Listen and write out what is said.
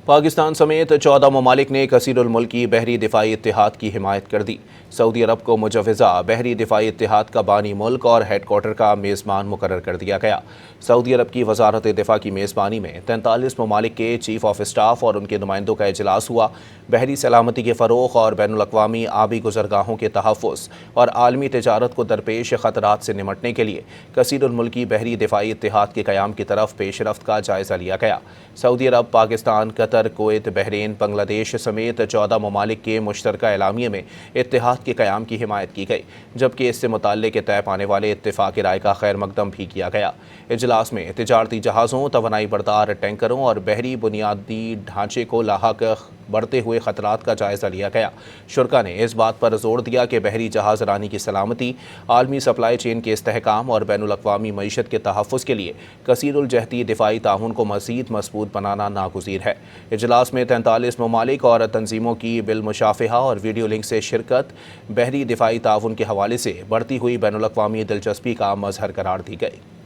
پاکستان سمیت 14 ممالک نے کثیر الملکی بحری دفاعی اتحاد کی حمایت کر دی۔ سعودی عرب کو مجوزہ بحری دفاعی اتحاد کا بانی ملک اور ہیڈ کوارٹر کا میزبان مقرر کر دیا گیا۔ سعودی عرب کی وزارت دفاع کی میزبانی میں 43 ممالک کے چیف آف اسٹاف اور ان کے نمائندوں کا اجلاس ہوا۔ بحری سلامتی کے فروغ اور بین الاقوامی آبی گزرگاہوں کے تحفظ اور عالمی تجارت کو درپیش خطرات سے نمٹنے کے لیے کثیر الملکی بحری دفاعی اتحاد کے قیام کی طرف پیش رفت کا جائزہ لیا گیا۔ سعودی عرب، پاکستان، قطر، کویت، بحرین، بنگلہ دیش سمیت 14 ممالک کے مشترکہ اعلامیے میں اتحاد کے قیام کی حمایت کی گئی، جبکہ اس سے متعلق طے پانے والے اتفاق رائے کا خیر مقدم بھی کیا گیا۔ اجلاس میں تجارتی جہازوں، توانائی بردار ٹینکروں اور بحری بنیادی ڈھانچے کو لاحق بڑھتے ہوئے خطرات کا جائزہ لیا گیا۔ شرکاء نے اس بات پر زور دیا کہ بحری جہاز رانی کی سلامتی، عالمی سپلائی چین کے استحکام اور بین الاقوامی معیشت کے تحفظ کے لیے کثیر الجہتی دفاعی تعاون کو مزید مضبوط بنانا ناگزیر ہے۔ اجلاس میں 43 ممالک اور تنظیموں کی بالمشافہہ اور ویڈیو لنک سے شرکت بحری دفاعی تعاون کے حوالے سے بڑھتی ہوئی بین الاقوامی دلچسپی کا مظہر قرار دی گئی۔